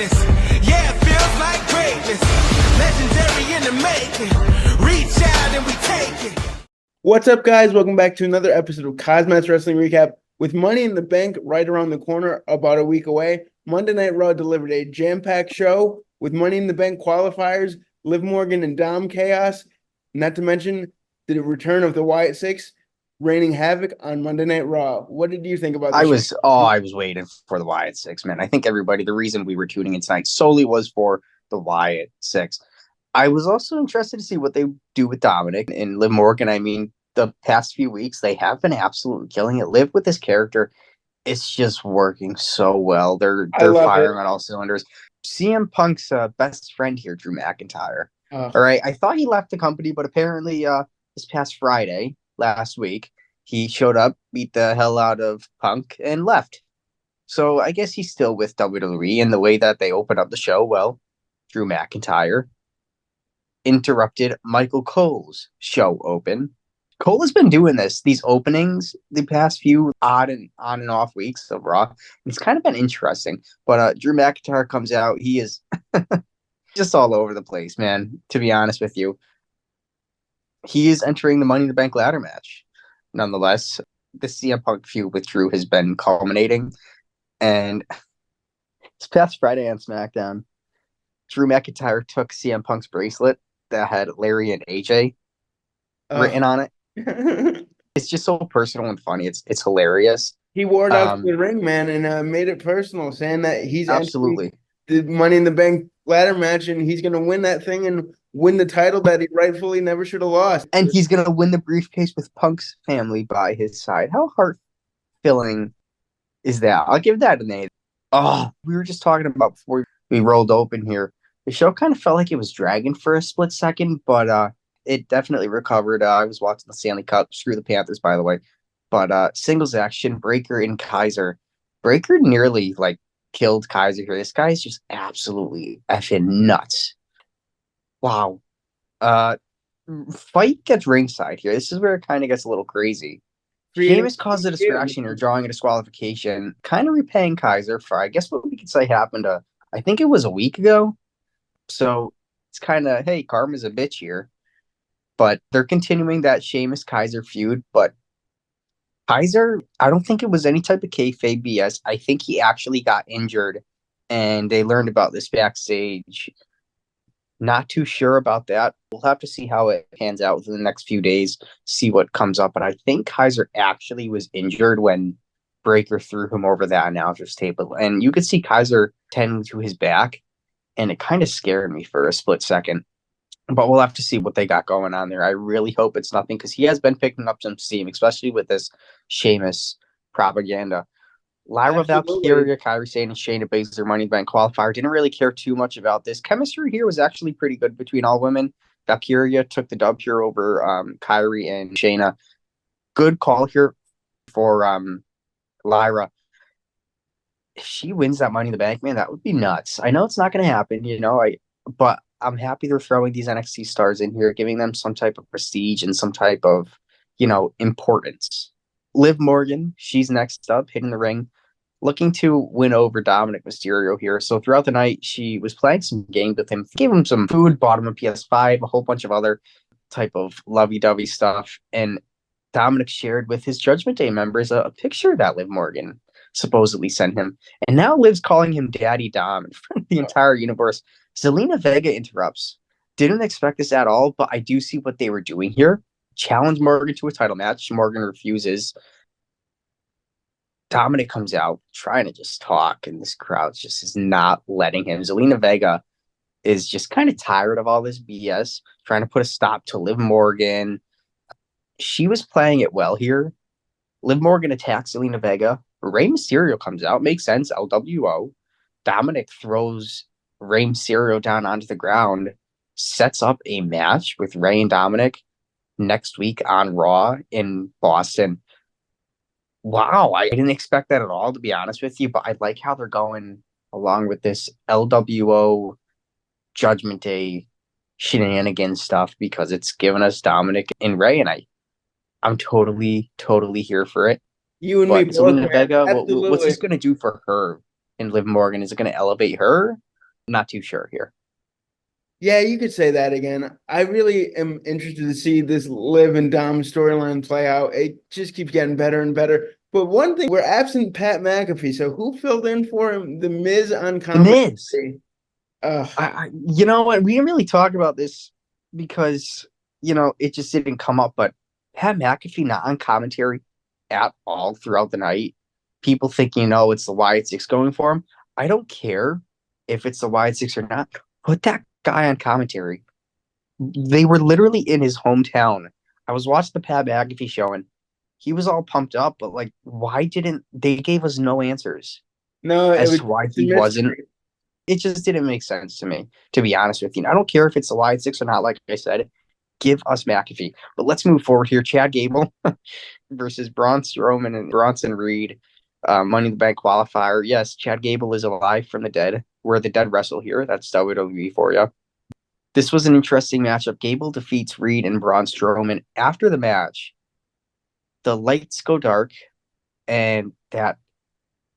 greatness. Yeah, it feels like greatness. Legendary in the making. Reach out and we take it. What's up, guys? Welcome back to another episode of KozMatt's Wrestling Recap. With Money in the Bank right around the corner, about a week away, Monday Night Raw delivered a jam-packed show with Money in the Bank qualifiers, Liv Morgan and Dom chaos, not to mention the return of the Wyatt Six, reigning havoc on Monday Night Raw. What did you think about this show? I was waiting for the Wyatt Six, man. I think everybody, the reason we were tuning in tonight solely was for the Wyatt Six. I was also interested to see what they do with Dominic and Liv Morgan. I mean, the past few weeks, they have been absolutely killing it. Liv with this character, it's just working so well. They're firing on all cylinders. CM Punk's best friend here, Drew McIntyre. All right, I thought he left the company, but apparently this past Friday, last week, he showed up, beat the hell out of Punk, and left. So I guess he's still with WWE, and the way that they opened up the show, well, Drew McIntyre interrupted Michael Cole's show open. Cole has been doing these openings the past few on and off weeks of Raw. It's kind of been interesting. But Drew McIntyre comes out. He is just all over the place, man, to be honest with you. He is entering the Money in the Bank ladder match. Nonetheless, the CM Punk feud with Drew has been culminating. And this past Friday on SmackDown, Drew McIntyre took CM Punk's bracelet that had Larry and AJ written on it. It's just so personal and funny. It's hilarious. He wore it out to the ring, man, and made it personal, saying that he's absolutely the Money in the Bank ladder match, and he's going to win that thing and win the title that he rightfully never should have lost. And he's going to win the briefcase with Punk's family by his side. How heart-filling is that? I'll give that an A. Oh, we were just talking about before we rolled open here. The show kind of felt like it was dragging for a split second, but it definitely recovered. I was watching the Stanley Cup. Screw the Panthers, by the way. But singles action, Breakker and Kaiser. Breakker nearly killed Kaiser here. This guy is just absolutely effing nuts. Wow. Fight gets ringside here. This is where it kind of gets a little crazy. Sheamus caused a distraction or drawing a disqualification, kind of repaying Kaiser for, I guess, what we could say happened I think it was a week ago. So it's kind of, hey, karma's a bitch here. But they're continuing that Sheamus-Kaiser feud. But Kaiser, I don't think it was any type of kayfabe BS. I think he actually got injured, and they learned about this backstage. Not too sure about that. We'll have to see how it pans out within the next few days, see what comes up. But I think Kaiser actually was injured when Breakker threw him over that announcer's table. And you could see Kaiser tending to his back, and it kind of scared me for a split second. But we'll have to see what they got going on there. I really hope it's nothing, because he has been picking up some steam, especially with this Sheamus propaganda. Lyra Valkyria, Kairi Sane, and Shayna Baszler Money in the Bank qualifier. Didn't really care too much about this. Chemistry here was actually pretty good between all women. Valkyria took the dub here over Kairi and Shayna. Good call here for Lyra. If she wins that Money in the Bank, man, that would be nuts. I know it's not going to happen, but I'm happy they're throwing these NXT stars in here, giving them some type of prestige and some type of, importance. Liv Morgan, she's next up, hitting the ring, looking to win over Dominic Mysterio here. So throughout the night, she was playing some games with him, gave him some food, bought him a PS5, a whole bunch of other type of lovey-dovey stuff. And Dominic shared with his Judgment Day members a picture that Liv Morgan supposedly sent him. And now Liv's calling him Daddy Dom in front of the entire universe. Zelina Vega interrupts. Didn't expect this at all, but I do see what they were doing here. Challenge Morgan to a title match. Morgan refuses. Dominic comes out trying to just talk, and this crowd just is not letting him. Zelina Vega is just kind of tired of all this BS, trying to put a stop to Liv Morgan. She was playing it well here. Liv Morgan attacks Zelina Vega. Rey Mysterio comes out. Makes sense. LWO. Dominic throws Rey Mysterio down onto the ground, sets up a match with Rey and Dominic next week on Raw in Boston. Wow, I didn't expect that at all, to be honest with you, but I like how they're going along with this LWO Judgment Day shenanigans stuff, because it's given us Dominic and Rey, and I'm totally here for it. You and me both, Zelina Vega, what's this going to do for her and Liv Morgan? Is it going to elevate her? Not too sure here. Yeah, you could say that again. I really am interested to see this Liv and Dom storyline play out. It just keeps getting better and better. But one thing, we're absent Pat McAfee. So who filled in for him? The Miz on The Miz. commentary. You know what? We didn't really talk about this because, it just didn't come up. But Pat McAfee not on commentary at all throughout the night. People think, it's the Wyatt Six going for him. I don't care if it's the Wyatt Six or not. Put that guy on commentary. They were literally in his hometown. I was watching the Pat McAfee show and he was all pumped up, but like, why didn't they gave us no answers No, as to why he wasn't? It just didn't make sense to me, to be honest with you. I don't care if it's the Wyatt Six or not. Like I said, give us McAfee. But let's move forward here. Chad Gable versus Braun Strowman and Bronson Reed. Money in the Bank qualifier. Yes, Chad Gable is alive from the dead. We're the dead wrestle here. That's WWE for you. This was an interesting matchup. Gable defeats Reed and Braun Strowman. After the match, the lights go dark and that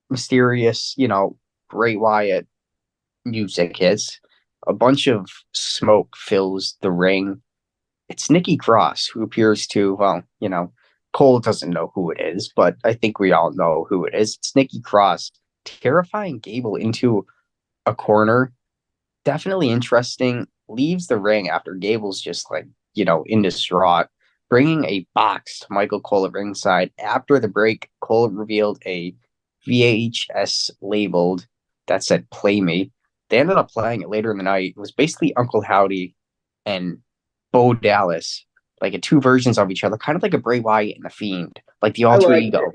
mysterious, Bray Wyatt music hits. A bunch of smoke fills the ring. It's Nikki Cross, who appears to, Cole doesn't know who it is, but I think we all know who it is. It's Nikki Cross terrifying Gable into a corner. Definitely interesting. Leaves the ring after Gable's just in distraught. Bringing a box to Michael Cole at ringside. After the break, Cole revealed a VHS labeled that said "Play Me." They ended up playing it later in the night. It was basically Uncle Howdy and Bo Dallas, like two versions of each other, kind of like a Bray Wyatt and a Fiend, like the alter ego.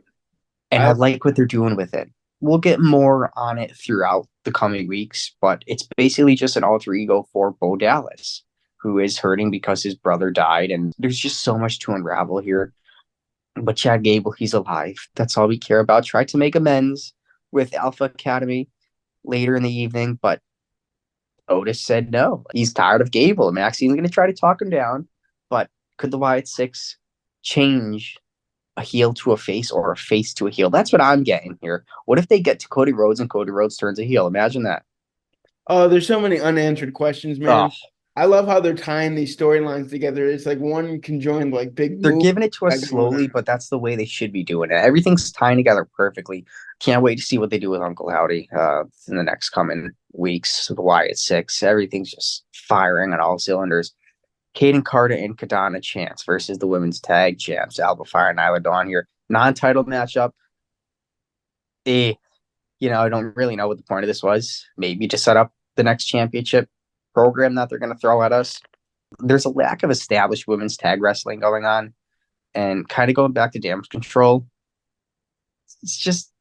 And I like what they're doing with it. We'll get more on it throughout the coming weeks, but it's basically just an alter ego for Bo Dallas, who is hurting because his brother died, and there's just so much to unravel here. But Chad Gable, he's alive. That's all we care about. Tried to make amends with Alpha Academy later in the evening, but Otis said no. He's tired of Gable. Maxine's going to try to talk him down, but could the Wyatt Six change a heel to a face or a face to a heel? That's what I'm getting here. What if they get to Cody Rhodes and Cody Rhodes turns a heel? Imagine that. Oh, there's so many unanswered questions, man. Oh. I love how they're tying these storylines together. It's like one conjoined, like big. They're giving it to us slowly, but that's the way they should be doing it. Everything's tying together perfectly. Can't wait to see what they do with Uncle Howdy in the next coming weeks. The Wyatt Six, everything's just firing on all cylinders. Kaden Carter and Kadana Chance versus the women's tag champs, Alba Fire and Nyla Dawn here. Non-title matchup. I don't really know what the point of this was. Maybe to set up the next championship program that they're going to throw at us. There's a lack of established women's tag wrestling going on, and kind of going back to Damage Control. It's just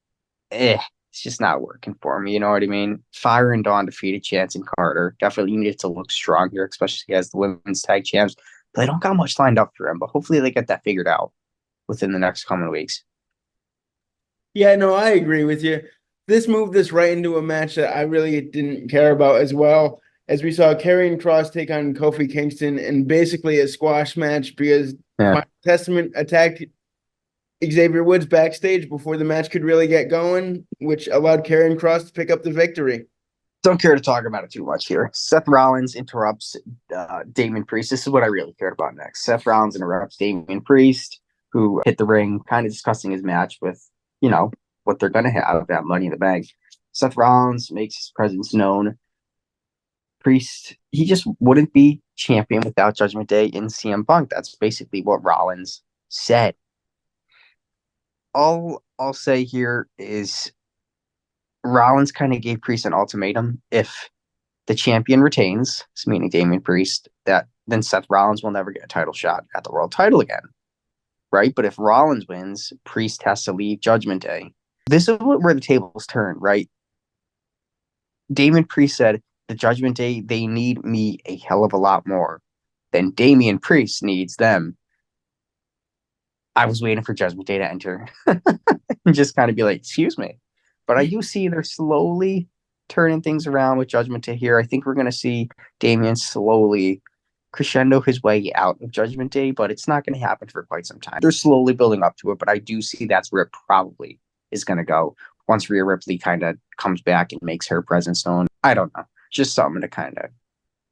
not working for me. You know what I mean? Fire and Dawn defeated Chance and Carter. Definitely needed to look strong here, especially as the women's tag champs. But they don't got much lined up for them. But hopefully they get that figured out within the next coming weeks. Yeah, no, I agree with you. This moved us right into a match that I really didn't care about as well. As we saw Karrion Kross take on Kofi Kingston in basically a squash match because Testament attacked Xavier Woods backstage before the match could really get going, which allowed Karrion Kross to pick up the victory. Don't care to talk about it too much here. Seth Rollins interrupts Damian Priest. This is what I really cared about next. Seth Rollins interrupts Damian Priest, who hit the ring, kind of discussing his match with, what they're going to have at Money in the Bank. Seth Rollins makes his presence known. Priest, he just wouldn't be champion without Judgment Day in CM Punk. That's basically what Rollins said. All I'll say here is Rollins kind of gave Priest an ultimatum. If the champion retains, meaning Damian Priest, then Seth Rollins will never get a title shot at the world title again. Right? But if Rollins wins, Priest has to leave Judgment Day. This is where the tables turn, right? Damian Priest said, the Judgment Day, they need me a hell of a lot more than Damian Priest needs them. I was waiting for Judgment Day to enter and just kind of be like, excuse me. But I do see they're slowly turning things around with Judgment Day here. I think we're going to see Damian slowly crescendo his way out of Judgment Day, but it's not going to happen for quite some time. They're slowly building up to it, but I do see that's where it probably is going to go once Rhea Ripley kind of comes back and makes her presence known. I don't know. just something to kind of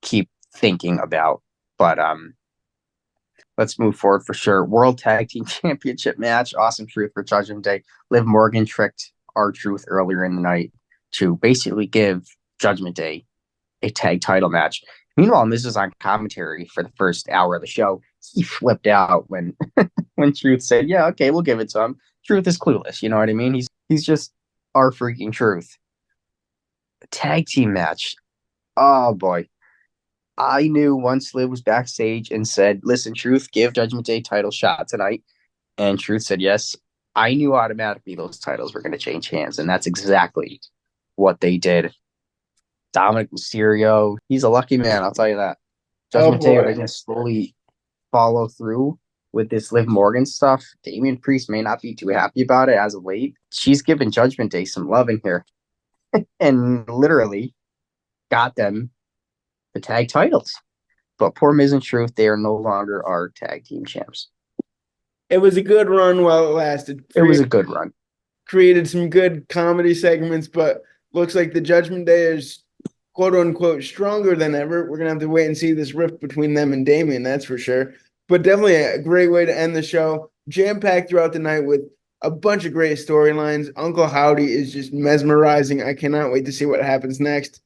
keep thinking about. But let's move forward for sure. World Tag Team Championship match. Awesome Truth for Judgment Day. Liv Morgan tricked R-Truth earlier in the night to basically give Judgment Day a tag title match. Meanwhile, Miz was on commentary for the first hour of the show. He flipped out when when Truth said, "Yeah, okay, we'll give it to him." Truth is clueless, you know what I mean? He's just our freaking Truth. A tag team match. Oh boy. I knew once Liv was backstage and said, "Listen, Truth, give Judgment Day title shot tonight." And Truth said yes. I knew automatically those titles were going to change hands, and that's exactly what they did. Dominic Mysterio, he's a lucky man, I'll tell you that. Judgment Day are going to slowly follow through with this Liv Morgan stuff. Damian Priest may not be too happy about it as of late. She's given Judgment Day some love in here and literally got them the tag titles. But poor Miz and Truth, they are no longer our tag team champs. It was a good run while it lasted. It was a good run. Created some good comedy segments, but looks like the Judgment Day is quote unquote stronger than ever. We're gonna have to wait and see this rift between them and Damian, that's for sure. But definitely a great way to end the show. Jam-packed throughout the night with a bunch of great storylines. Uncle Howdy is just mesmerizing. I cannot wait to see what happens next.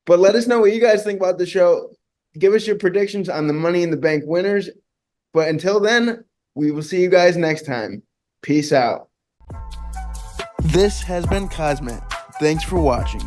But let us know what you guys think about the show. Give us your predictions on the Money in the Bank winners. But until then, we will see you guys next time. Peace out. This has been KozMatt. Thanks for watching.